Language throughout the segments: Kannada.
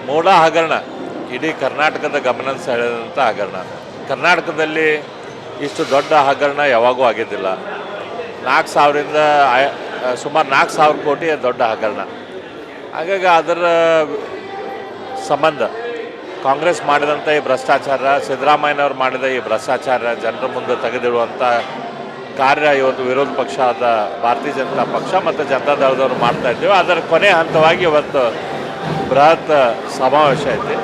ಮೋಡ ಹಗರಣ ಇಡೀ ಕರ್ನಾಟಕದ ಗಮನ ಸೆಳೆದಂಥ ಹಗರಣ. ಕರ್ನಾಟಕದಲ್ಲಿ ಇಷ್ಟು ದೊಡ್ಡ ಹಗರಣ ಯಾವಾಗೂ ಆಗಿದ್ದಿಲ್ಲ. 4,000ರಿಂದ ಸುಮಾರು 4,000 ಕೋಟಿ ದೊಡ್ಡ ಹಗರಣ. ಹಾಗಾಗಿ ಅದರ ಸಂಬಂಧ ಕಾಂಗ್ರೆಸ್ ಮಾಡಿದಂಥ ಈ ಭ್ರಷ್ಟಾಚಾರ, ಸಿದ್ದರಾಮಯ್ಯನವ್ರು ಮಾಡಿದ ಈ ಭ್ರಷ್ಟಾಚಾರ ಜನರ ಮುಂದೆ ತೆಗೆದಿಡುವಂಥ ಕಾರ್ಯ ಇವತ್ತು ವಿರೋಧ ಪಕ್ಷ ಆದ ಭಾರತೀಯ ಜನತಾ ಪಕ್ಷ ಮತ್ತು ಜನತಾ ದಳದವರು ಮಾಡ್ತಾ ಇದ್ದೇವೆ. ಅದರ ಕೊನೆ ಹಂತವಾಗಿ ಇವತ್ತು ಬೃಹತ್ ಸಮಾವೇಶ ಐತಿ.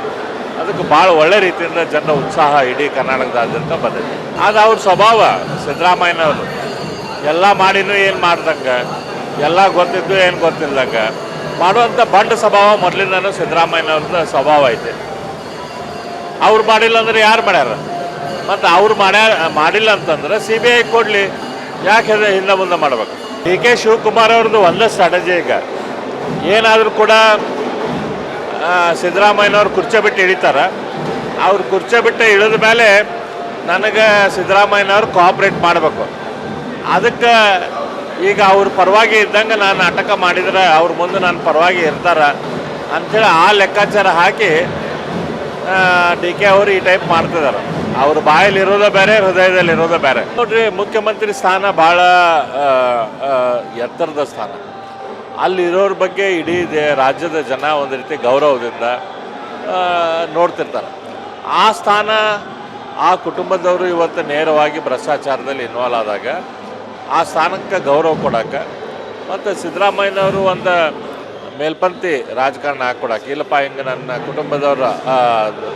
ಅದಕ್ಕೆ ಭಾಳ ಒಳ್ಳೆ ರೀತಿಯಿಂದ ಜನರ ಉತ್ಸಾಹ ಇಡೀ ಕರ್ನಾಟಕದಾದ್ಯಂತ ಬಂದಿದೆ. ಅದು ಅವ್ರ ಸ್ವಭಾವ. ಸಿದ್ದರಾಮಯ್ಯನವರು ಎಲ್ಲ ಮಾಡಿನೂ ಏನು ಮಾಡ್ದಂಗೆ, ಎಲ್ಲ ಗೊತ್ತಿದ್ದು ಏನು ಗೊತ್ತಿಲ್ದಂಗೆ ಮಾಡುವಂಥ ಬಂಡ ಸ್ವಭಾವ ಮೊದಲಿಂದನೂ ಸಿದ್ದರಾಮಯ್ಯನವ್ರದ್ದು ಸ್ವಭಾವ ಐತೆ. ಅವ್ರು ಮಾಡಿಲ್ಲ ಅಂದ್ರೆ ಯಾರು ಮಾಡ್ಯಾರ? ಮತ್ತು ಅವ್ರು ಮಾಡಿಲ್ಲ ಅಂತಂದ್ರೆ CBI ಕೊಡಲಿ, ಯಾಕೆ ಹಿಂದೆ ಮುಂದೆ ಮಾಡ್ಬೇಕು? DK ಶಿವಕುಮಾರ್ ಅವ್ರದ್ದು ಒಂದೇ ಸ್ಟ್ರಾಟಜಿ. ಈಗ ಏನಾದರೂ ಕೂಡ ಸಿದ್ದರಾಮಯ್ಯನವ್ರು ಕುರ್ಚಿ ಬಿಟ್ಟು ಇಳಿತಾರೆ. ಅವ್ರು ಕುರ್ಚಿ ಬಿಟ್ಟು ಇಳಿದ ಮೇಲೆ ನನಗೆ ಸಿದ್ದರಾಮಯ್ಯನವ್ರು ಕೋಆಪ್ರೇಟ್ ಮಾಡಬೇಕು. ಅದಕ್ಕೆ ಈಗ ಅವ್ರ ಪರವಾಗಿ ಇದ್ದಂಗೆ ನಾನು ನಾಟಕ ಮಾಡಿದರೆ ಅವ್ರ ಮುಂದೆ ನನ್ನ ಪರವಾಗಿ ಇರ್ತಾರೆ ಅಂಥೇಳಿ ಆ ಲೆಕ್ಕಾಚಾರ ಹಾಕಿ DK ಅವರು ಈ ಟೈಪ್ ಮಾಡ್ತಿದ್ದಾರೆ. ಅವ್ರ ಬಾಯಲ್ಲಿ ಇರೋದೇ ಬೇರೆ, ಹೃದಯದಲ್ಲಿ ಇರೋದೇ ಬೇರೆ. ನೋಡ್ರಿ, ಮುಖ್ಯಮಂತ್ರಿ ಸ್ಥಾನ ಭಾಳ ಎತ್ತರದ ಸ್ಥಾನ. ಅಲ್ಲಿರೋರ ಬಗ್ಗೆ ಇಡೀ ರಾಜ್ಯದ ಜನ ಒಂದು ರೀತಿ ಗೌರವದಿಂದ ನೋಡ್ತಿರ್ತಾರೆ. ಆ ಸ್ಥಾನ, ಆ ಕುಟುಂಬದವರು ಇವತ್ತು ನೇರವಾಗಿ ಭ್ರಷ್ಟಾಚಾರದಲ್ಲಿ ಇನ್ವಾಲ್ವ್ ಆದಾಗ ಆ ಸ್ಥಾನಕ್ಕೆ ಗೌರವ ಕೊಡೋಕ್ಕೆ ಮತ್ತು ಸಿದ್ದರಾಮಯ್ಯನವರು ಒಂದು ಮೇಲ್ಪಂಥಿ ರಾಜಕಾರಣ ಹಾಕ್ಕೊಡಕ್ಕೆ, ಇಲ್ಲಪ್ಪ ಹಿಂಗೆ ನನ್ನ ಕುಟುಂಬದವರ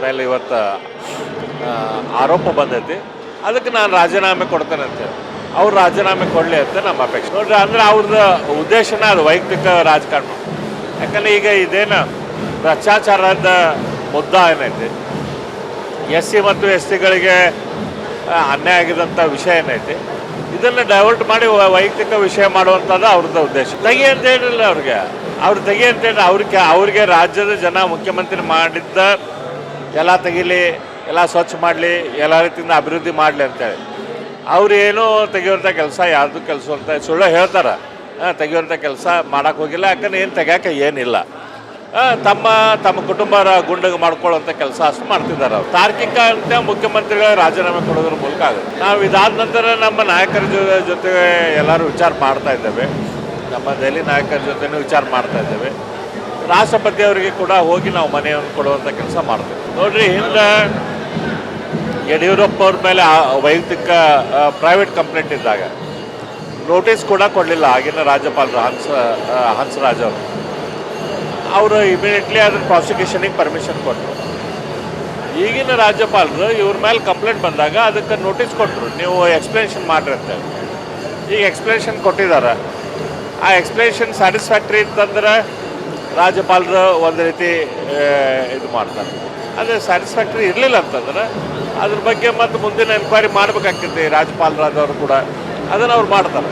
ಮೇಲೆ ಇವತ್ತು ಆರೋಪ ಬಂದೈತಿ, ಅದಕ್ಕೆ ನಾನು ರಾಜೀನಾಮೆ ಕೊಡ್ತೇನೆ ಅಂತೇಳಿ ಅವ್ರು ರಾಜೀನಾಮೆ ಕೊಡಲಿ ಅಂತ ನಮ್ಮ ಅಪೇಕ್ಷೆ. ನೋಡ್ರಿ, ಅಂದರೆ ಅವ್ರದ್ದು ಉದ್ದೇಶನ ಅದು ವೈಯಕ್ತಿಕ ರಾಜಕಾರಣ. ಯಾಕಂದರೆ ಈಗ ಇದೇನು ಭ್ರಷ್ಟಾಚಾರದ ಮುದ್ದ ಏನೈತಿ, SC ಮತ್ತು STಗಳಿಗೆ ಅನ್ಯಾಯ ಆಗಿದಂಥ ವಿಷಯ ಏನೈತಿ, ಇದನ್ನು ಡೈವರ್ಟ್ ಮಾಡಿ ವೈಯಕ್ತಿಕ ವಿಷಯ ಮಾಡುವಂಥದ್ದು ಅವ್ರದ್ದು ಉದ್ದೇಶ. ತೆಗಿ ಅಂತ ಹೇಳಿಲ್ಲ ಅವ್ರಿಗೆ, ಅವ್ರು ತೆಗಿ ಅಂತ ಹೇಳಿ ಅವ್ರಿಗೆ ರಾಜ್ಯದ ಜನ ಮುಖ್ಯಮಂತ್ರಿ ಮಾಡಿದ್ದ ಎಲ್ಲ ತೆಗೀಲಿ, ಎಲ್ಲ ಸ್ವಚ್ಛ ಮಾಡಲಿ, ಎಲ್ಲ ರೀತಿಯಿಂದ ಅಭಿವೃದ್ಧಿ ಮಾಡಲಿ ಅಂತೇಳಿ. ಅವ್ರು ಏನೋ ತೆಗೆಯುವಂಥ ಕೆಲಸ, ಯಾರ್ದು ಕೆಲಸ ಅಂತ ಸುಳ್ಳು ಹೇಳ್ತಾರೆ. ತೆಗೆಯುವಂಥ ಕೆಲಸ ಮಾಡೋಕ್ಕೆ ಹೋಗಿಲ್ಲ. ಯಾಕಂದ್ರೆ ಏನು ತೆಗ್ಯಾಕೆ ಏನಿಲ್ಲ. ತಮ್ಮ ಕುಟುಂಬ ಗುಂಡಿಗೆ ಮಾಡ್ಕೊಳ್ಳೋಂಥ ಕೆಲಸ ಅಷ್ಟು ಮಾಡ್ತಿದ್ದಾರೆ. ಅವ್ರು ತಾರ್ಕಿಕ ಅಂತ ಮುಖ್ಯಮಂತ್ರಿಗಳ ರಾಜೀನಾಮೆ ಕೊಡೋದ್ರ ಮೂಲಕ ಆಗುತ್ತೆ. ನಾವು ಇದಾದ ನಂತರ ನಮ್ಮ ನಾಯಕರ ಜೊತೆ ಎಲ್ಲರೂ ವಿಚಾರ ಮಾಡ್ತಾ ಇದ್ದೇವೆ. ನಮ್ಮ ದೆಹಲಿ ನಾಯಕರ ಜೊತೆನೂ ವಿಚಾರ ಮಾಡ್ತಾ ಇದ್ದೇವೆ. ರಾಷ್ಟ್ರಪತಿ ಅವರಿಗೆ ಕೂಡ ಹೋಗಿ ನಾವು ಮನೆಯನ್ನು ಕೊಡುವಂಥ ಕೆಲಸ ಮಾಡ್ತೇವೆ. ನೋಡ್ರಿ, ಹಿಂದೆ ಯಡಿಯೂರಪ್ಪ ಅವ್ರ ಮೇಲೆ ವೈಯಕ್ತಿಕ ಪ್ರೈವೇಟ್ ಕಂಪ್ಲೇಂಟ್ ಇದ್ದಾಗ ನೋಟಿಸ್ ಕೂಡ ಕೊಡಲಿಲ್ಲ ಆಗಿನ ರಾಜ್ಯಪಾಲರು ಹಂಸರಾಜ್ ಅವರು ಇಮಿಡಿಯೇಟ್ಲಿ ಅದ್ರ ಪ್ರಾಸಿಕ್ಯೂಷನಿಗೆ ಪರ್ಮಿಷನ್ ಕೊಟ್ಟರು. ಈಗಿನ ರಾಜ್ಯಪಾಲರು ಇವ್ರ ಮೇಲೆ ಕಂಪ್ಲೇಂಟ್ ಬಂದಾಗ ಅದಕ್ಕೆ ನೋಟಿಸ್ ಕೊಟ್ಟರು, ನೀವು ಎಕ್ಸ್ಪ್ಲನೇಷನ್ ಮಾಡಿರಿ ಅಂತೇಳಿ. ಈಗ ಎಕ್ಸ್ಪ್ಲನೇಷನ್ ಕೊಟ್ಟಿದ್ದಾರೆ. ಆ ಎಕ್ಸ್ಪ್ಲನೇಷನ್ ಸ್ಯಾಟಿಸ್ಫ್ಯಾಕ್ಟ್ರಿ ಇತ್ತಂದ್ರೆ ರಾಜ್ಯಪಾಲರು ಒಂದು ರೀತಿ ಇದು ಮಾಡ್ತಾರೆ. ಅದೇ ಸ್ಯಾಟಿಸ್ಫ್ಯಾಕ್ಟ್ರಿ ಇರಲಿಲ್ಲ ಅಂತಂದ್ರೆ ಅದ್ರ ಬಗ್ಗೆ ಮತ್ತು ಮುಂದಿನ ಎನ್ಕ್ವೈರಿ ಮಾಡಬೇಕಾಗ್ತೈತಿ ರಾಜ್ಯಪಾಲರಾದವರು ಕೂಡ. ಅದನ್ನು ಅವ್ರು ಮಾಡ್ತಾರೆ.